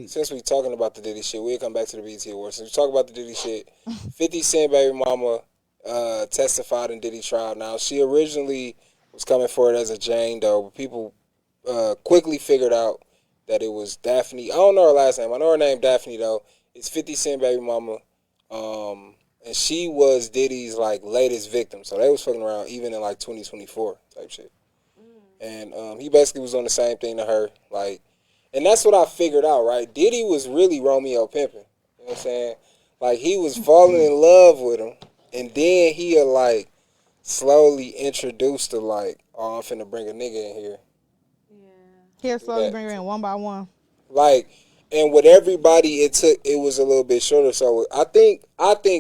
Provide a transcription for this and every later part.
Since we talking about the Diddy shit, we'll come back to the BET Awards. Since we talk about the Diddy shit, 50 Cent baby mama testified in Diddy trial. Now, she originally was coming for it as a Jane Doe, but people quickly figured out that it was Daphne. I don't know her last name. I know her name Daphne, though. It's 50 Cent baby mama. And she was Diddy's, like, latest victim. So they was fucking around even in, like, 2024 type shit. And he basically was on the same thing to her, like, and that's what I figured out, right? Diddy was really Romeo pimping. You know what I'm saying? Like, he was falling in love with him, and then he'll, like, slowly introduce to, like, oh, I'm finna bring a nigga in here. Yeah. He'll slowly bring her in one by one. Like, and with everybody, it was a little bit shorter. So I think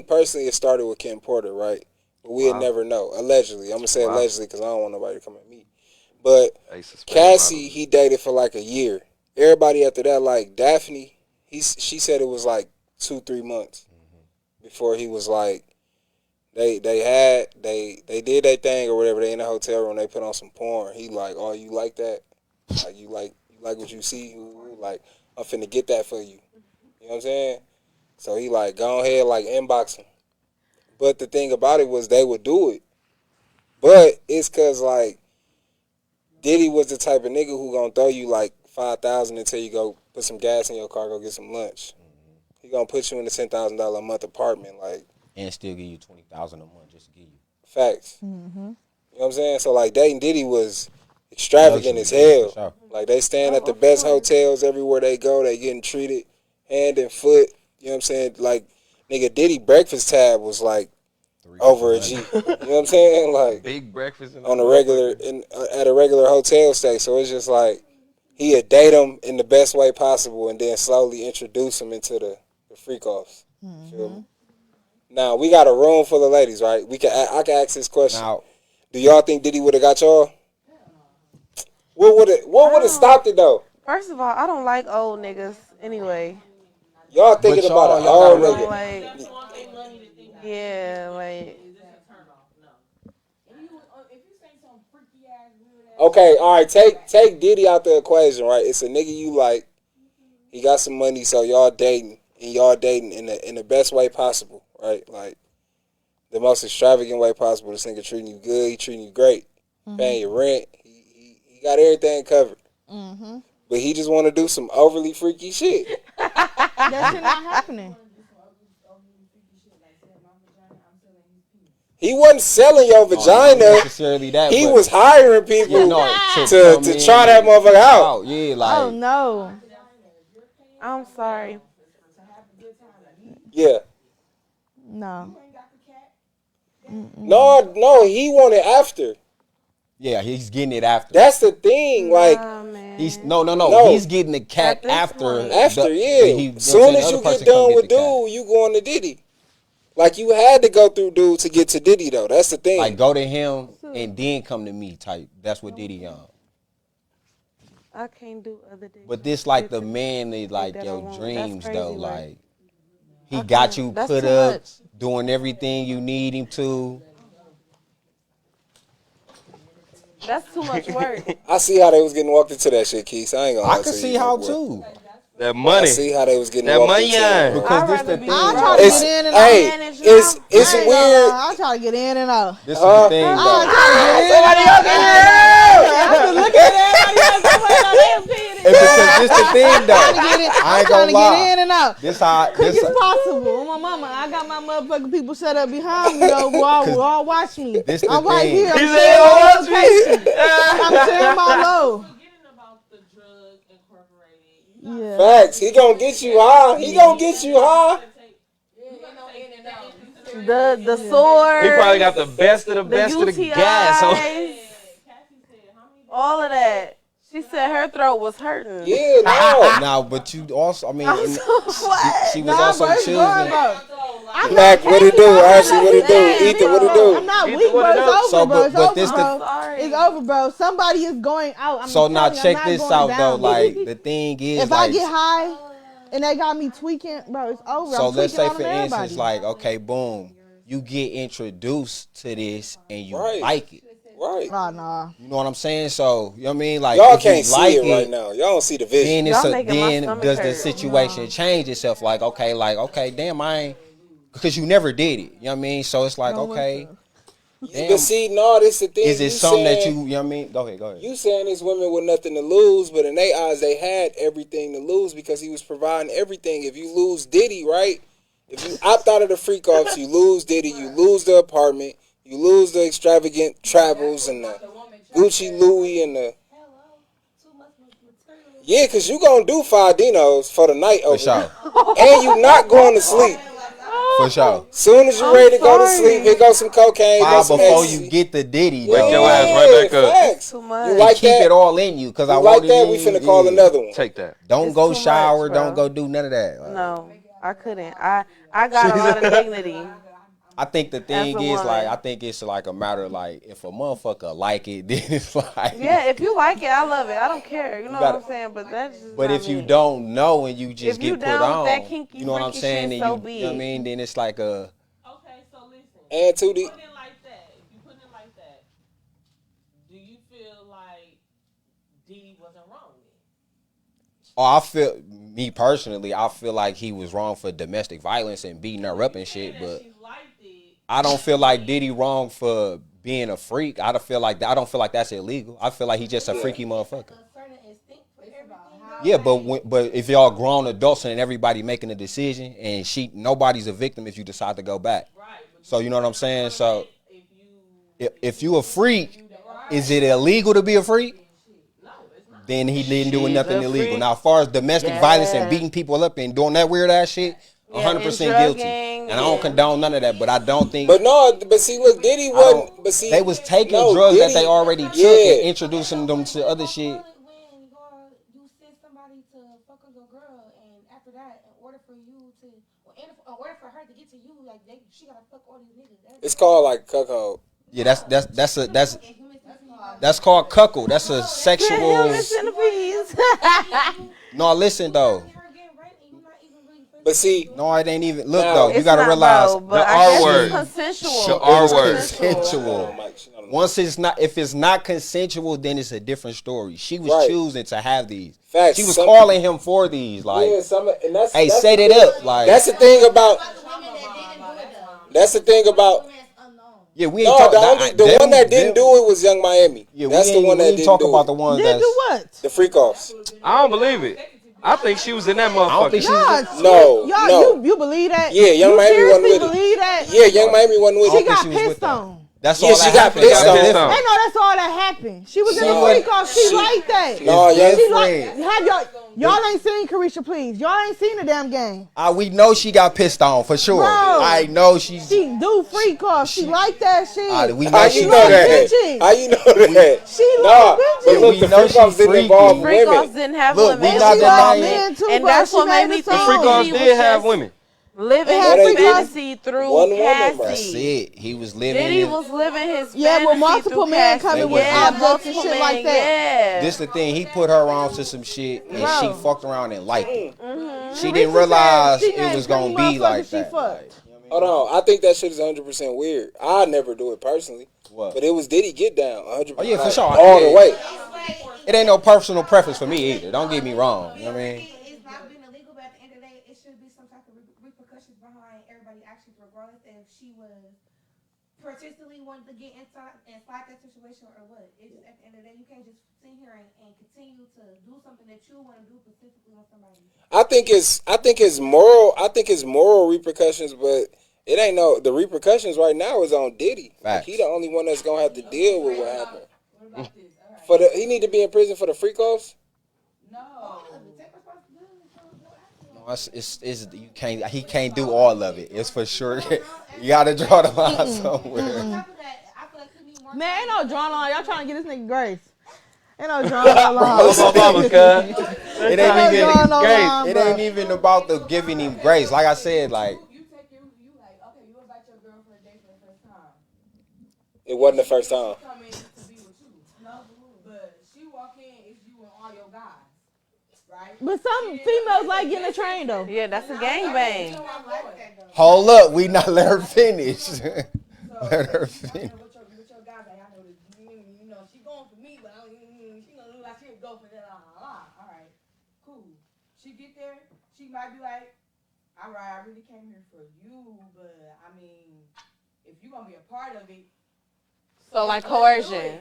personally it started with Kim Porter, right? But we'll never know. Allegedly. I'm going to say allegedly because I don't want nobody to come at me. But Cassie, he dated for, like, a year. Everybody after that, like Daphne, she said it was like 2-3 months before he was like, they did their thing or whatever. They in the hotel room, they put on some porn. He like, oh, you like that? Like you like what you see? Like, I'm finna get that for you. You know what I'm saying? So he like, go ahead, like inbox him. But the thing about it was they would do it. But it's cause like Diddy was the type of nigga who gonna throw you like 5,000 until you go put some gas in your car, go get some lunch. He gonna put you in a $10,000 a month apartment, like, and still give you $20,000 a month just to give you facts. You know what I'm saying? So like dating Diddy was extravagant as hell. Sure. Like they staying at the best hotels everywhere they go. They getting treated hand and foot. You know what I'm saying? Like nigga Diddy breakfast tab was like over a G. You know what I'm saying? Like big breakfast on a regular at a regular hotel stay. So it's just like he'd date him in the best way possible and then slowly introduce him into the freak-offs. Feel me? Now, we got a room full of ladies, right? I can ask this question. Now, do y'all think Diddy would have got y'all? What would have stopped it, though? First of all, I don't like old niggas anyway. Y'all thinking about an old nigga. Like, yeah, like... Okay, all right, take Diddy out the equation, right? It's a nigga you like. He got some money, so y'all dating in the best way possible, right? Like the most extravagant way possible. This nigga treating you good, he treating you great, paying your rent. He got everything covered. But he just want to do some overly freaky shit. That shit not happening. He wasn't selling your vagina. Not necessarily that, he was hiring people to try that motherfucker out. Yeah, like, oh no. I'm sorry. Yeah. No. No, he wanted after. Yeah, he's getting it after. That's the thing. Like, he's no. He's getting the cat after. Yeah. Soon as you get done with dude, you going to Diddy. Like, you had to go through dude to get to Diddy, though. That's the thing. Like, go to him and then come to me type. That's what Diddy on. I can't do other things. But this, like, the man is, like, your dreams, though. Like, he got you put up, doing everything you need him to. That's too much work. I see how they was getting walked into that shit, Keith. I ain't gonna lie to you. I can see how, too. That money. I see how they was getting that walked money into it. Because this the thing. I try to get in and out. It's weird. I try to get in and out. This is the thing, though. Somebody else get in. I'm just looking at everybody else. And because this the thing, though. I ain't gonna lie. Get in and out. This how. Quick as possible. My mama, I got my motherfucking people set up behind me, though. Will all watch me. I'm right here. I'm sharing my load. Yeah. Facts. He gonna get you high. He gonna get you high. The sword. He probably got the best of the gas. All of that. She said her throat was hurting. Yeah, no. Now, but you also, I mean, what? she was also choosing. Mac, what it do? Ashley, what it do? Ethan, what it do? I'm not weak, bro. It's over, bro. It's but over, this bro. It's over, bro. Somebody is going out. So now check this out, though. Like, the thing is, if I get high and they got me tweaking, bro, it's over. So let's say, for instance, like, okay, boom, you get introduced to this and you like it. Right. Oh, nah. You know what I'm saying? So, you know what I mean? Like, y'all if can't you see like it right now. Y'all don't see the vision. then does the situation change itself? Like, okay, damn, I ain't, because you never did it. You know what I mean? So it's like, okay. Damn. But see, no, this the thing. Is it something that you know what I mean? Go ahead. You saying these women with nothing to lose, but in their eyes, they had everything to lose because he was providing everything. If you lose Diddy, right? If you opt out of the freak offs, you lose Diddy, you lose the apartment, you lose the extravagant travels and the Gucci Louis and the. Yeah, because you going to do 5 dinos for the night over. For sure. And you not going to sleep. For sure. Soon as you ready to go to sleep, here goes some cocaine. Five before you get the Diddy. Wake your ass right back up. Facts. Too much. You like keep that? it all in you. Because I like want that, we finna call another one. Take that. Don't It's go too shower. much, bro. Don't go do none of that. No, I couldn't. I got a lot of dignity. I think the thing As a is, woman. like, I think it's like a matter of, like, if a motherfucker like it, then it's like. Yeah, if you like it, I love it. I don't care. You know gotta- what I'm saying? But that's just But not if you me. don't know and you just If you get put down with on, that kinky, you know what I'm freaky saying? shit, Then so you be know what I it. mean? Then it's like a. Okay, so listen. And to the. Put it like that. If you put it like that, do you feel like Diddy wasn't wrong then? Oh, me personally, I feel like he was wrong for domestic violence and beating her up and shit, but She liked it. I don't feel like Diddy wrong for being a freak. I don't feel like that's illegal. I feel like he's just a freaky motherfucker. Yeah, but if y'all grown adults and everybody making a decision and nobody's a victim if you decide to go back. So you know what I'm saying? So if you a freak, is it illegal to be a freak? Then he didn't do nothing illegal. Now, as far as domestic violence and beating people up and doing that weird ass shit, 100% guilty. And I don't condone none of that, but I don't think. But see, look, Diddy wasn't. But see, they was taking drugs that they already took and introducing them to other shit. You send somebody to fuck with your girl, and after that, in order for her to get to you, like she gotta fuck all these niggas. It's called like cuckold. Yeah, that's called cuckold. That's a sexual. No, listen though. But see, no, it ain't even. Look though, you gotta realize the R word. Consensual. The R word. Consensual. Once if it's not consensual, then it's a different story. She was choosing to have these. Facts. She was calling him for these. Like, and that's, hey, set it up. Like, that's the thing about. That's the thing about. Yeah, we ain't the one that didn't do it was Young Miami. Yeah, that's the one that didn't talk do about it. the one Didn't that's do what? The freak offs. I don't believe it. I think she was in that motherfucker. You believe that? Yeah, Young Miami wasn't with it. Believe that? Yeah, Young Miami wasn't with it. She got pissed on. That's yeah, all she that got pissed on. They know that's all that happened. She was in the freak off. She liked that. No, y'all ain't seen Carisha, please. Y'all ain't seen the damn game. We know she got pissed on for sure. Bro, I know she do freak off. She like that shit. We know How you know that? Bitches. How you know that? She like bitches. But look, the freak offs didn't involve Freak offs women. didn't have Look, women. we not denying men too, and bro. that's She what made made me a think song. Freak offs he was did have just women. living had his freak fantasy through one woman, Cassie. bro. That's it. He was living. Diddy was living his fantasy with multiple through men Cassie. coming with objects and shit like that. Yeah. This the thing. He put her on to some shit, and she fucked around and liked it. Mm-hmm. She didn't realize it was gonna be like that. Hold on, I think that shit is 100% weird. I never do it personally, What? but it was Diddy get down 100%. Oh yeah, for sure. All the way. It ain't no personal preference for me either. Don't get me wrong. You know what I mean? It's not been illegal, but at the end of the day, it should be some type of repercussions behind everybody actions, regardless if she was particularly wanted to get inside and slide that situation or what. It's just at the end of the day, you can't just sit here and continue to do something that you want to do specifically with somebody. I think it's moral repercussions, but it ain't the repercussions right now is on Diddy. Like, he the only one that's gonna have to deal with what happened. He need to be in prison for the freak offs. No, You can't. He can't do all of it. It's for sure. You gotta draw the line somewhere. Man, ain't no drawing line. Y'all trying to get this nigga grace. Ain't no drawing no line. It ain't even about the giving him grace. Like I said, like. It wasn't the first time. But some females like getting a train though. Yeah, that's a gangbang. Hold up, we not let her finish. Let her finish. might be like, all right, I really came here for you, but I mean, if you're gonna be a part of it. So like coercion,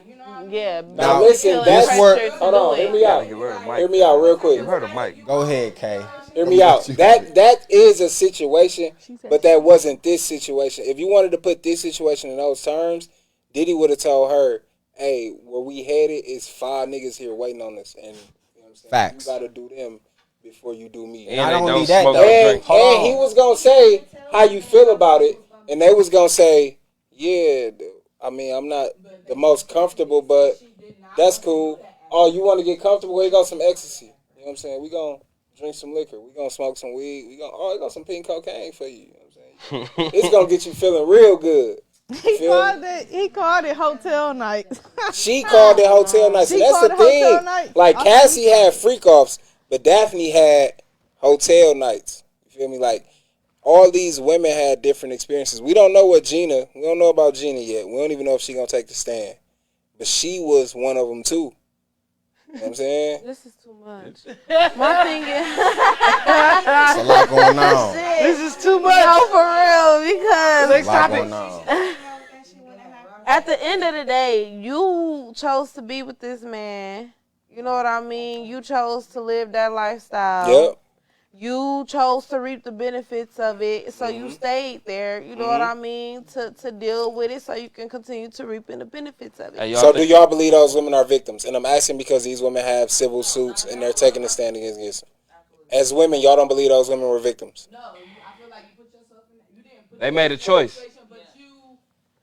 yeah. Now listen, that's where. Hold on, hear me out. Hear me out real quick. Give her the mic. Go ahead, Kay. Hear me out. That is a situation, but that wasn't this situation. If you wanted to put this situation in those terms, Diddy would have told her, "Hey, where we headed is 5 niggas here waiting on us, and you know what I'm saying? Facts. You got to do them before you do me." And Not they only don't that, smoke though. no drink. And he was gonna say how you feel about it, and they was gonna say, "Yeah, I mean, I'm not the most comfortable, but that's cool. Oh, you want to get comfortable? Here go some ecstasy. You know what I'm saying? We gonna drink some liquor. We gonna smoke some weed. We got some pink cocaine for you. You know what I'm saying? It's gonna get you feeling real good." He called it hotel nights. She called it hotel nights. And that's the thing. Like Cassie had freak offs, but Daphne had hotel nights. You feel me? Like all these women had different experiences. We don't know about Gina yet. We don't even know if she gonna take the stand. But she was one of them too. You know what I'm saying? This is too much. My thing is, There's a lot going on. This is too much. No, for real, because Next topic. Going on. at the end of the day, you chose to be with this man. You know what I mean? You chose to live that lifestyle. Yep. You chose to reap the benefits of it, so you stayed there. You know what I mean? To deal with it, so you can continue to reap the benefits of it. Hey, So do y'all believe those women are victims? And I'm asking because these women have civil suits and they're taking a stand against them. As women, y'all don't believe those women were victims? No, I feel like you put yourself in that. You didn't put They made a choice. but you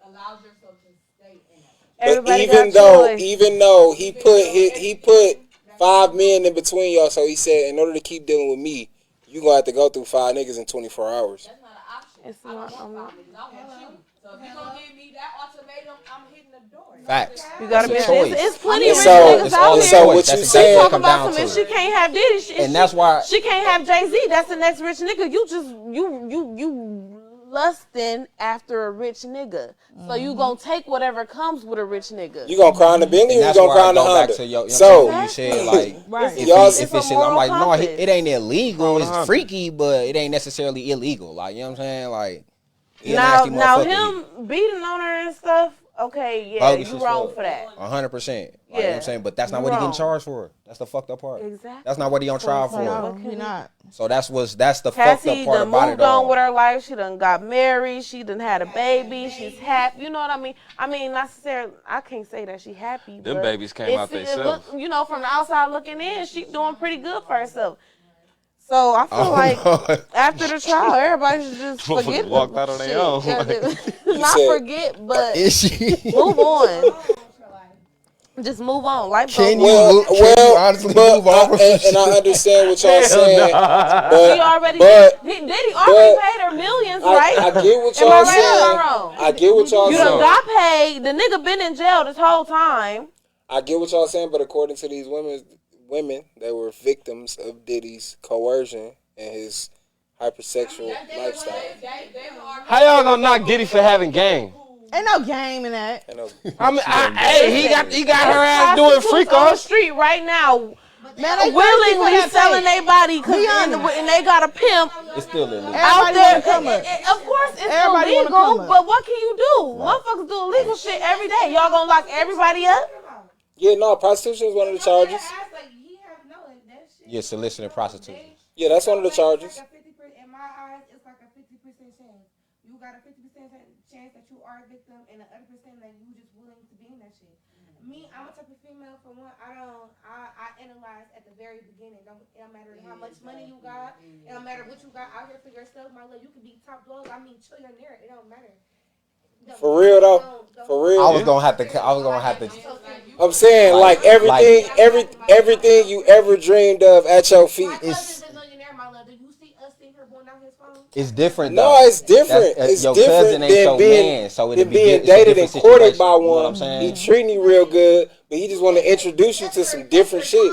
allowed yourself to stay in that. But Everybody even though he put 5 men in between y'all, so he said in order to keep dealing with me, you gonna have to go through 5 niggas in 24 hours. That's not an option. It's I don't not. want 5 niggas. I want you. So if you gonna give me that ultimatum, I'm hitting the door. Facts. You gotta be. It's a choice. It's plenty And rich so, niggas out and here. so what you That's They saying? talk come about down some. If to she can't have Diddy, And that's why she can't have Jay-Z. That's the next rich nigga. You lusting after a rich nigga. So you gonna take whatever comes with a rich nigga. You gonna cry in the Bentley or And you that's gonna where cry I in the go back Honda? to your, So you said like Right. if Y'all- if It's a it's I'm moral like no, compass. it ain't illegal. It's Compass. freaky, but it ain't necessarily illegal. Like you know what I'm saying? Like he a now nasty motherfucker. him beating on her and stuff. Okay, yeah, Bogus you as wrong fuck. for that. 100%. Like, you know what Yeah. I'm saying? But that's not You what he getting wrong. charged for. That's the fucked up part. Exactly. That's not what he on trial for. No, he not. So that's the fucked Cassie up part done about it moved on all. with her life. She done got married. She done had a baby. She's happy. You know what I mean? I mean, not necessarily. I can't say that she happy. Them but babies came out it themselves. look, you know, from the outside looking in, she doing pretty good for herself. So I feel Oh, like no. after the trial, everybody should just forget. Walked out on shit. their own. Not said- forget, but Is she? move on. Just move on. Life Can goes you on. can you honestly move on from some and I shit? understand what y'all saying, but She already but Diddy already paid her millions, right? I get what Am I y'all right or am I saying. wrong? I get what y'all You done saying. got paid. The nigga been in jail this whole time. I get what y'all saying, but according to these women, they were victims of Diddy's coercion and his hypersexual lifestyle. How y'all gonna knock Diddy for having game? Ain't no game in that. And those- I mean, hey, he got her ass doing Prostitutes freak on the offs. street right now, Man, they willingly thirsty for that selling pay. their body, Be honest. and they got a pimp It's still illegal. out Everybody there. wanna come up. Of course, it's Everybody wanna illegal, come up. but what can you do? Motherfuckers do illegal shit every day. Y'all gonna lock everybody up? Yeah, no, prostitution is one of the charges. Yeah, soliciting prostitutes. Yeah, that's one of the charges. In my eyes, it's like a 50% chance. You got a 50% chance that you are a victim, and the other percent that you just willing to be in that shit. Me, I'm a type of female. For one, I analyze at the very beginning. It don't matter how much money you got. It don't matter what you got out here for yourself. My love, you can be top dog. I mean, trillionaire. It don't matter. For real though, for real. I was gonna have to. I'm saying like everything you ever dreamed of at your feet. It's different No, though. it's different. It's your different cousin ain't your than being, man, so than it'd be being it's a dated and different courted situation. by You know what I'm one. saying? He treating you real good, but he just want to introduce you to some different shit.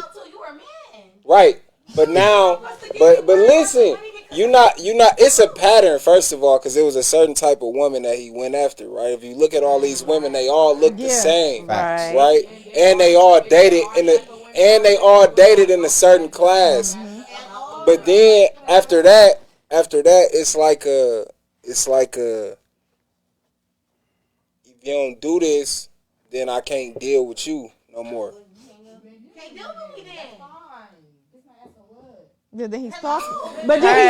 Right. But now, but listen, you not. It's a pattern, first of all, because it was a certain type of woman that he went after, right? If you look at all these women, they all look the same, Facts. right? And they all dated in a certain class. But then after that, it's like a if you don't do this, then I can't deal with you no more. Can't deal with me then. Yeah, then he's stalking. But then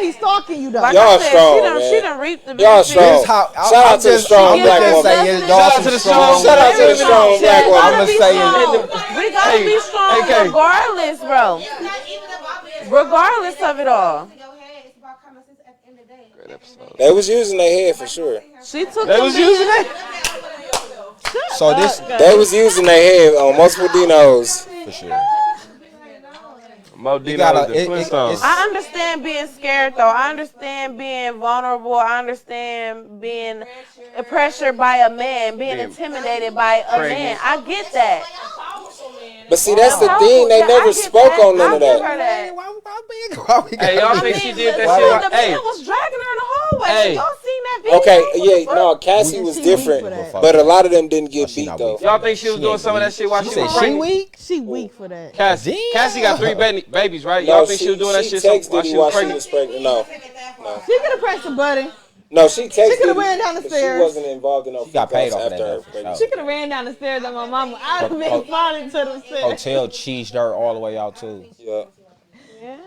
he's stalking you though. Like Y'all I said, strong, she man. done reaped the Y'all benefits. strong. Shout out to the strong black woman. Shout out to the strong black woman. I'ma say it. We gotta be strong regardless, bro. Regardless of it all. They was using their head for sure. She took They was using it. So this They was using their head on multiple dinos. for sure. Modino the Flintstones. I understand being scared though. I understand being vulnerable. I understand being pressured by a man, being intimidated by a man. I get that. But see, that's the thing. They never spoke on none of that. Hey, y'all think she did that The shit? man Hey, was dragging her in the hallway. Hey. Y'all seen that video? Okay, yeah, no, Cassie was different, but a lot of them didn't get beat though. y'all think she was doing some of that shit while she was pregnant? weak? She weak for that. Cassie got 3 babies, right? No, Y'all think she was doing that shit while she was pregnant? No, She could have pressed the button. no, she texted. She could have ran down the but stairs. She wasn't involved in no. She got paid off after that, her though, for pregnancy. She could have ran down the stairs at my mama. I'd have been falling to the stairs. Hotel cheesed her all the way out too. Yeah. Yeah.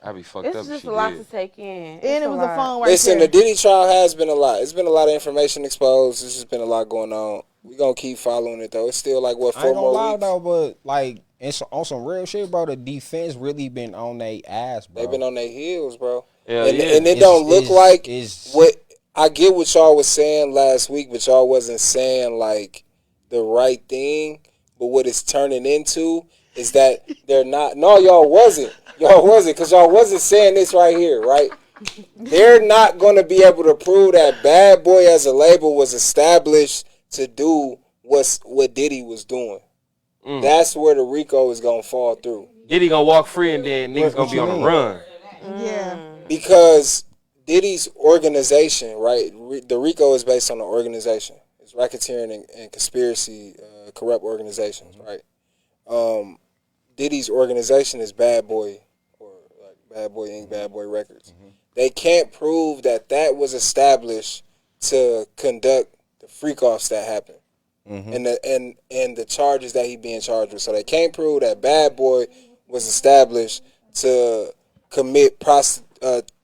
I be fucked up. It's just a lot to take in. And it was a phone right Listen, there. the Diddy trial has been a lot. It's been a lot of information exposed. There's just been a lot going on. We gonna keep following it though. It's still like what, 4 more weeks? Though, but like on some real shit, bro. The defense really been on their ass, bro. They've been on their heels, bro. Yeah, and yeah. it don't look like what I get what y'all was saying last week, but y'all wasn't saying like the right thing. But what it's turning into is that they're not. No, y'all wasn't. Y'all wasn't, because y'all wasn't saying this right here, right? They're not going to be able to prove that Bad Boy as a label was established to do what Diddy was doing. That's where the RICO is going to fall through. Diddy gonna walk free and then niggas gonna be on the run. Yeah. Because Diddy's organization, right? The RICO is based on the organization. It's racketeering and conspiracy, corrupt organizations, right? Diddy's organization is Bad Boy, or like Bad Boy Inc., Bad Boy Records. They can't prove that was established to conduct the freak-offs that happened. And the charges that he being charged with. So they can't prove that Bad Boy was established to commit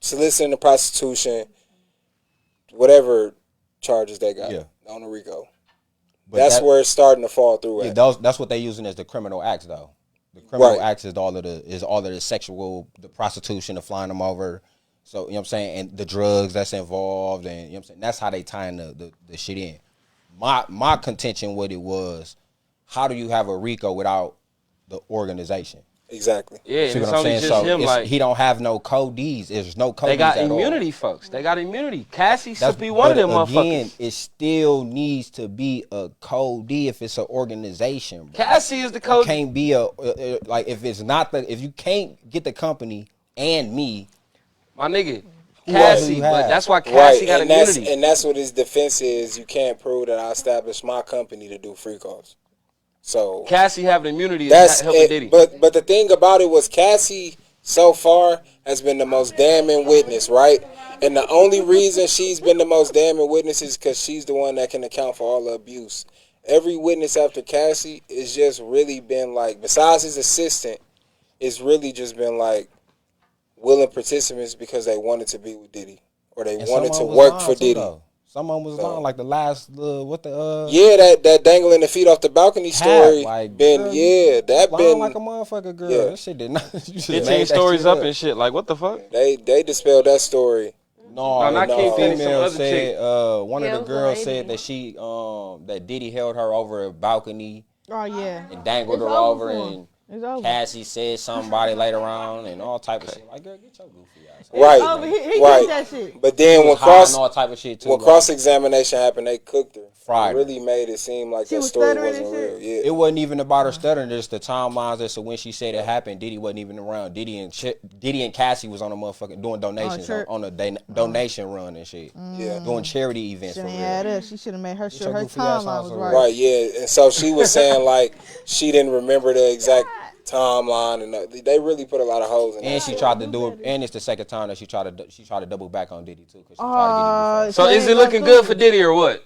soliciting the prostitution, whatever charges they got on the RICO. But that's where it's starting to fall through. That's what they using as the criminal acts, though. The criminal acts is all of the sexual, the prostitution, the flying them over. So, you know what I'm saying? And the drugs that's involved, and you know what I'm saying? That's how they tying the shit in. My contention with it was, how do you have a RICO without the organization? Exactly. Yeah, See and what it's I'm only saying? just him. Like, he don't have no codees. There's no codees. they got at immunity, all. folks. They got immunity. Cassie should be one of them motherfuckers. Again, it still needs to be a codee if it's an organization. Bro. Cassie is the code. It can't be like if it's not if you can't get the company and me, my nigga. Cassie, but that's why Cassie got immunity. And that's what his defense is. You can't prove that I established my company to do free calls. So Cassie having immunity is helping Diddy. But the thing about it was Cassie so far has been the most damning witness, right? And the only reason she's been the most damning witness is because she's the one that can account for all the abuse. Every witness after Cassie is just really been like, besides his assistant, it's really just been like willing participants because they wanted to be with Diddy or they wanted to work for Diddy. Some of them was on like the last that dangling the feet off the balcony story like, been that been like a motherfucker girl. Yeah. That shit did not. 15 stories up and shit. Like what the fuck? They dispelled that story. No, not King Penny. Some other chick. One of the girls said that she that Diddy held her over a balcony. Oh yeah. And dangled her over and Cassie said somebody later on and all type of shit. Like, girl, get your goofy ass. Right, he did that shit. But then when all type of shit too, when cross-examination happened, they cooked her. Fried it really made it seem like she that was story wasn't real. Yeah, it wasn't even about her stuttering. Just the timelines as to when she said it happened. Diddy wasn't even around. Diddy and Cassie was on a motherfucking doing donations on a donation run and shit. Yeah, doing charity events. She should have made her sure her timeline was right. Right, yeah. And so she was saying like she didn't remember the exact timeline, and they really put a lot of holes in. And that she shit. tried to do it, and it's the second time that she tried to double back on Diddy too, because she tried to get So is it looking good for Diddy or what?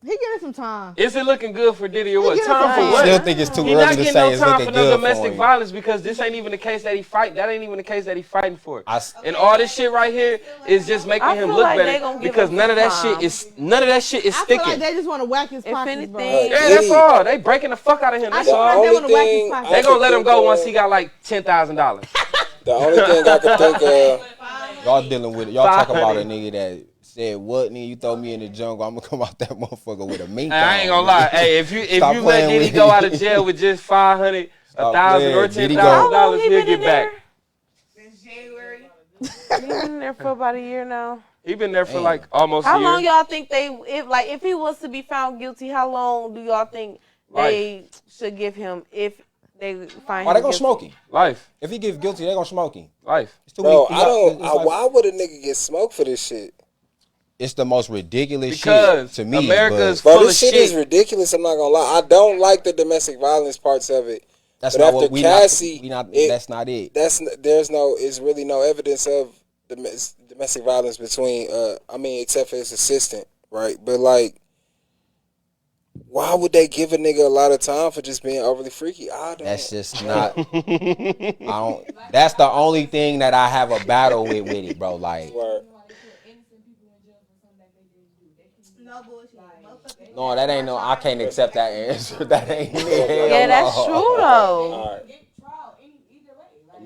He getting some time. Is it looking good for Diddy or what? He Time for getting I what? still think it's too He early not to getting say no it's time looking for no good domestic for him. violence because this ain't even the case that he fight. That ain't even the case that he fighting for. I- And all this shit right here is just making I him feel look like they better gonna give because him none of that some shit is none of that shit is I feel sticking. like they just want to whack his If pockets, bro. anything- Yeah, that's Diddy- all. They breaking the fuck out of him. I That's feel all. like they Only want to whack his thing pockets. They gonna let him think go of- once he got like $10,000. The only thing I could think of. Y'all dealing with it. Y'all talk about a nigga that said, "What, nigga? You throw me in the jungle, I'm gonna come out that motherfucker with a mink." I ain't gonna lie. Hey, if you Stop let playing Diddy with go me. out of jail with just $500, Stop $1,000, or playing. Diddy $10,000, How long he he'll been get in back. there? Since January. He been in there for about a year now. He been there for Damn. like almost How a year. long y'all think if he was to be found guilty, how long do y'all think they should give him if they find Oh, him they gonna guilty? smoke him. Life. If he get guilty, they gonna smoke him. Life. It's too Bro, many. I don't. It's like- Why would a nigga get smoked for this shit? It's the most ridiculous Because shit to me. America's Bro, full this of shit is shit. ridiculous. I'm not gonna lie. I don't like the domestic violence parts of it. That's But not after what we Cassie, not. it- That's not it. It's really no evidence of domestic violence between. Except for his assistant, right? But like, why would they give a nigga a lot of time for just being overly freaky? I don't. That's just not. I don't. That's the only thing that I have a battle with it, bro. Like, Word. No bullshit. no, that ain't no. I can't accept that answer. That ain't it. Yeah, that's true though. All right.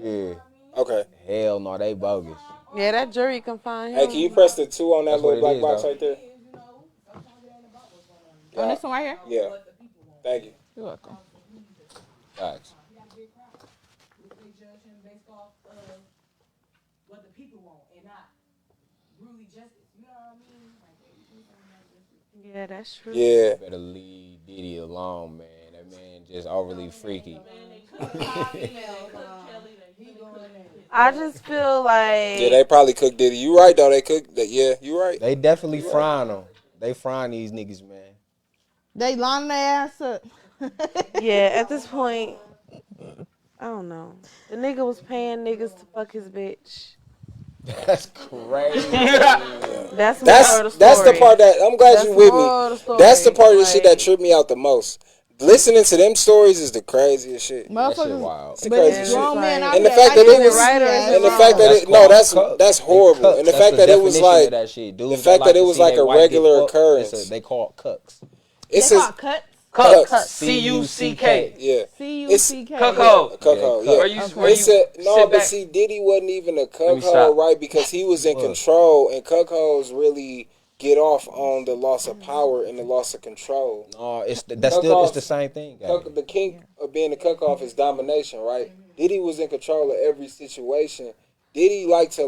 Yeah. Okay. Hell no, they bogus. Yeah, that jury can find him. Hey, can you press the 2 on that That's what little black it is, box though. right there? On this one right here? Yeah. Thank you. You're welcome. Facts. What the people want and not brutally justice. You know what I mean? Yeah, that's true. Yeah. Better leave Diddy alone, man. That man just overly freaky. I just feel like Yeah, they probably cooked Diddy. You right though. They cooked. Yeah, you right. They definitely frying them. They frying these niggas, man. They lining their ass up. yeah, at this point, I don't know. The nigga was paying niggas to fuck his bitch. That's crazy. That's the part that I'm glad you with me. That's the part of this shit that Like, tripped me out the most. Listening to them stories is the craziest shit. That shit Motherfuckers, wild. It's the but craziest it's shit. grown men out And the there fact that liking it was, their right and the or fact that That's it, no, called that's cucks. horrible. They And the cucks. fact That's that it was definition like, of that shit. Dudes the that fact like that it to was see like their a wife get regular fucked, occurrence. they call it cucks. It's They a call cuts. cucks. C-U-C-K. Yeah. C-U-C-K. Cuckold. Cuckold, Yeah, yeah. Where you, Okay. where you It's a, no, sit but back. see, Diddy wasn't even a me cuckold, stop. right? Because he was in control, and cuckolds really get off on the loss of power and the loss of control. No, it's the same thing, guys. The kink of being a cuckoff is domination, right? Diddy was in control of every situation. Diddy liked to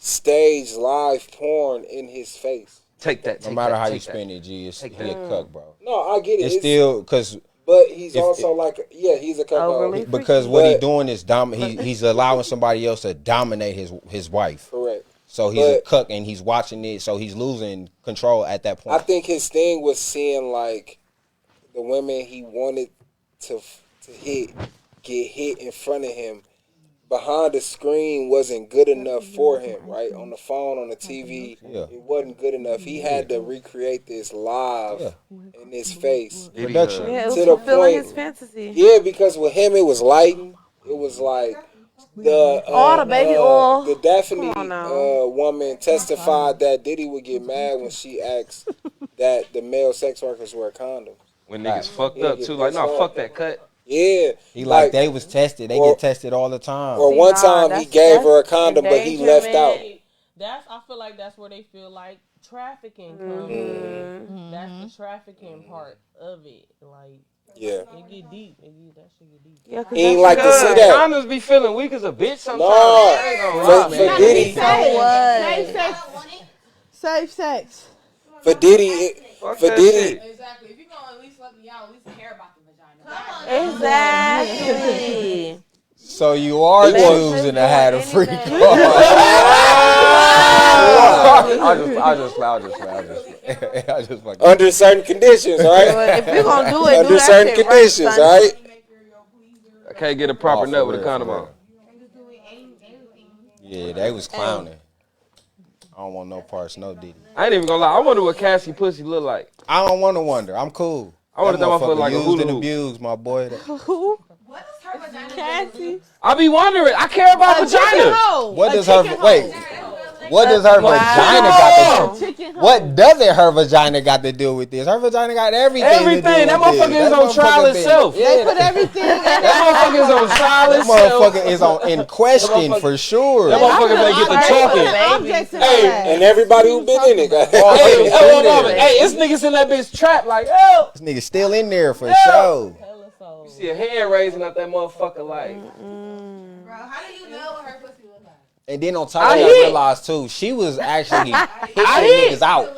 stage live porn in his face. Take that. No Take matter that, how take you that. spin it, G, it's he a that. cuck, bro. No, I get it. It's still because but he's if- also he's a cuckold. Overly because freaky. what he But- doing is he's allowing somebody else to dominate his wife. Correct. So he's a But- cuck and he's watching it, so he's losing control at that I point. think his thing was seeing the women he wanted to get hit in front of him behind the screen wasn't good enough for him, right? On the phone, on the TV, Yeah. it wasn't good enough. He had to recreate this live in his face. Production. yeah, it was to the fulfilling point- his fantasy. Yeah, because with him it was lighting. It was like All the baby oil. The Daphne Come on now. woman testified that Diddy would get mad when she asked that the male sex workers wear condoms. When niggas fucked Yeah, up get too, like, pissed no, off. fuck that cut. Yeah, He they was tested. They or- get tested all the time. Or See, one nah, time he that's- gave her a that's condom, but he left out. I feel like that's where they feel like trafficking comes in. That's the trafficking part of it. Like, Yeah. it get deep. That shit get deep. Yeah, 'cause He ain't that's like to see good. that. Condoms be feeling weak as a bitch sometimes. No, I ain't gonna lie, for man. Diddy, Safe sex. Safe sex. for Diddy, Fuck for that Diddy, shit. Exactly. If you're gonna at least let me out, at least care about the vagina. Exactly. So you are He was- choosing to have a free Anything. card. I just fucking. under certain conditions, all right? But if you're gonna do it, Under do that certain shit conditions, right, all son. right? can't get a proper Oh, nut for with a real, condom for on. real. Yeah, they was clowning. I don't want no parts, no Diddy. I ain't even gonna lie. I wonder what Cassie pussy look like. I don't want to wonder. I'm cool. I wonder that motherfucker like a used hula and hoop. abused, my boy. Who? What is her vagina? Cassie. I be wondering. I care about vagina. What does her What does her vagina got to do? What doesn't her vagina got to do with this? Her vagina got everything. Everything. That motherfucker is on trial itself. They put everything in That motherfucker is on trial That itself. motherfucker is in question for sure. That motherfucker may get the talking. And everybody who been in it. Hey, it's niggas in that bitch trap like, oh. This nigga still in there for sure. You see a hand raising out that motherfucker like. Bro, how do you know what her pussy look like? And then on top of that, I realized too, she was actually picking niggas out.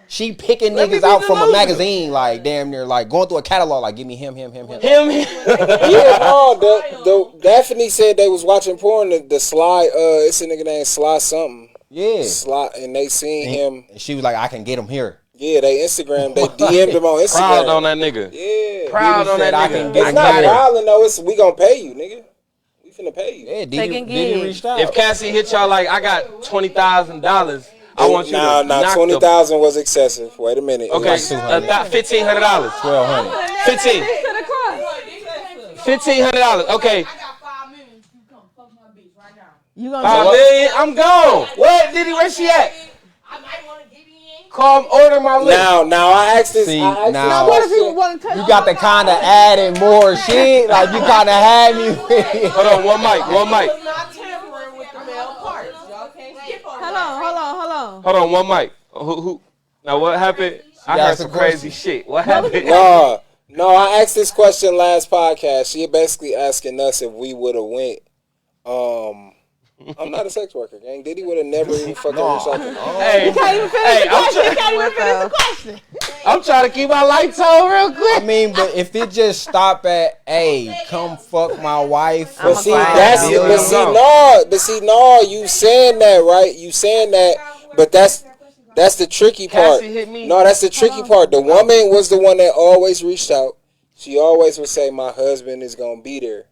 She picking niggas out from a magazine, like damn near, like going through a catalog, like give me him. Him. Yeah, no, Daphne said they was watching porn. The Sly, it's a nigga named Sly something. Yeah. Sly, and they seen him. And she was like, I can get him here. Yeah, they Instagram, they DM'd him on Instagram. Proud on that nigga. Yeah. Proud on that nigga. It's not prowling though. It's we gonna pay you, nigga. We finna pay you. Yeah, Diddy reached out. If Cassie hit y'all like, I got $20,000, I want you to knock 20,000 was excessive. Wait a minute. Okay, about $1,500. 1,200. $1,500. Okay. I got $5 million. You come fuck my bitch right now. You gonna $5 million. I'm gone. What? Diddy, where she at? I might want to get in. Call him, order my list. Now I asked this. See, I asked now- What if you want to touch? You got to kind of add in more shit. Like you kind of had me with it. Hold on, one mic. I'm not tampering with the male parts. Y'all can't skip on Hold on. Hold on, one mic. Who? Now what happened? I heard some crazy shit. What happened? No, I asked this question last podcast. She basically asking us if we would have went. I'm not a sex worker, gang. Diddy would have never even fucking reached out to me. Hey, You can't even finish the question. You can't even finish the question. I'm trying to keep my lights on real quick. I mean, but if it just stop at, hey, come fuck my wife. But see, no. you saying that, right? You saying that, but that's the tricky part. Cassie hit me. No, that's the tricky part. The woman was the one that always reached out. She always would say, "My husband is gonna be there."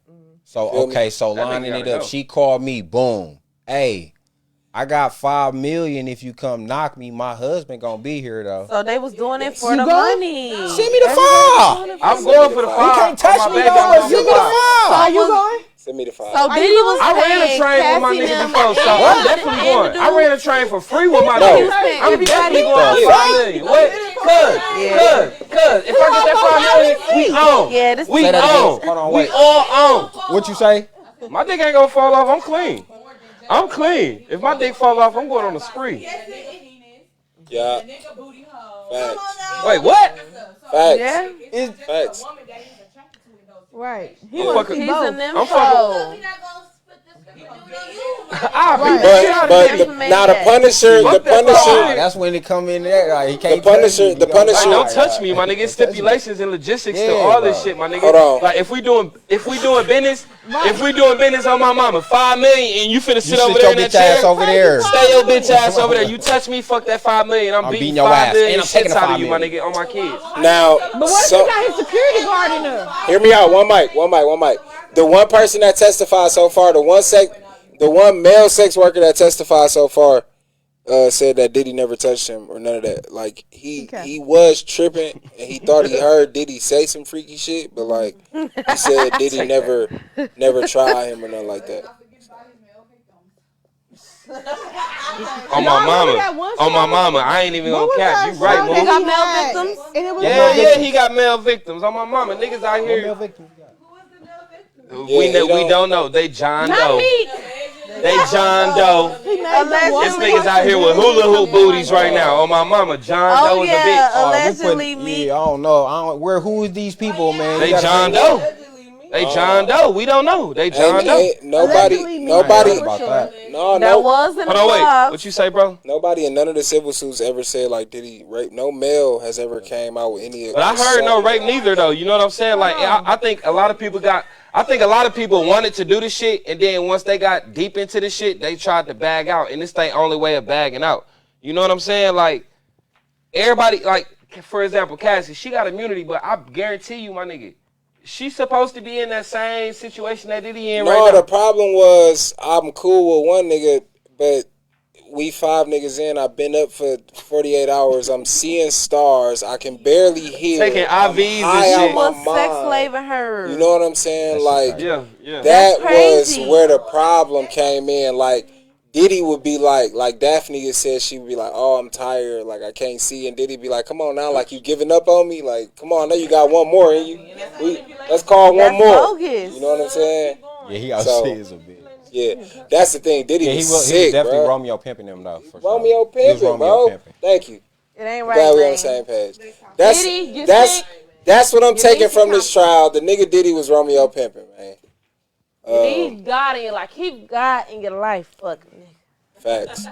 So okay, so lining it up, she called me. Boom. Hey, I got $5 million. If you come knock me, my husband gonna be here though. So they was doing it for the money. Send me the $5. I'm going for the $5. You can't touch me though. Send me the $5. Are you going? Send me the $5. So Diddy was I ran a train with my nigga before, so I'm definitely going. I ran a train for free with my nigga. I'm definitely going for $5 million. What? Cuz, if I get that $5 million, we own. Yeah, this We Say that own. again. Hold on, We wait. all own. What you say? My dick ain't gonna fall off. I'm clean. I'm clean. If my dick fall off, I'm going on a spree. Yeah. Nigga booty hole. Facts. Wait, what? Facts. Yeah. It's facts. Woman that he's attracted to in those. Right. He I'm wants fucking- to He's both. an I'm info. fucking- I'll beat the shit out of But niggas. now the Punisher, That's when it come in there. Like, he can't The Punisher- touch me. the Punisher- Like, don't touch me, my nigga. It's stipulations and logistics to Yeah, all this bro. shit, my nigga. Hold on. Like if we doing business on my mama, $5 million, and you finna sit over sit there your in that bitch ass chair. over there. Stay your bitch ass over there. You touch me, fuck that $5 million. I'm beating your $5 ass, million and I'm taking shits the out of $5 you, my million. nigga, on my kids. Now, But what if you got his security guard in there? hear me out. One mic. The one person that testified so far, the one male sex worker that testified so far, said that Diddy never touched him or none of that. Like he was tripping and he thought he heard Diddy say some freaky shit, but like he said Diddy never tried him or nothing like that. On my mama, I ain't even gonna cap. You right, He got Mo. male victims. And it was Yeah, he got male victims. On my mama, niggas out here. We don't know. They John Doe. They John Doe. This niggas out here with hula hoop booties right now. On my mama, John Doe is a bitch. Allegedly me. I don't know. Who is these people, man? They John Doe. They John Doe. We don't know. They John Doe. Nobody. That was in the Hold on, wait. blog. What you say, bro? Nobody in none of the civil suits ever said like Diddy rape. No male has ever came out with any. But I heard no rape neither though. You know what I'm saying? Like I think a lot of people wanted to do this shit, and then once they got deep into this shit, they tried to bag out, and this the only way of bagging out. You know what I'm saying? Like everybody, like for example, Cassie, she got immunity, but I guarantee you, my nigga, she supposed to be in that same situation that Diddy in No, right now. the problem was I'm cool with one nigga, but we 5 niggas in. I've been up for 48 hours. I'm seeing stars. I can barely hear. Taking IVs and shit. You was sex slaving her. You know what I'm saying? Like, Yeah. that was crazy. where the problem came in. Like, Diddy would be like Daphne said, she would be like, oh, I'm tired, like I can't see, and Diddy be like, come on now, like you giving up on me, like come on, I know you got one more in you. Let's call one more. Bogus. You know what I'm saying? Yeah, he obviously is a bitch. Yeah, that's the thing. Diddy Yeah, was he was sick, definitely bro. Romeo pimping him though. For Romeo sure. He was pimping, Romeo bro. pimping. Thank you. It ain't I'm right. glad we on man. the same page. Diddy, you That's what I'm you taking need to from this counsel. trial. The nigga Diddy was Romeo pimping, man. You need God in your life. Keep God in your life. Fuck me. Facts.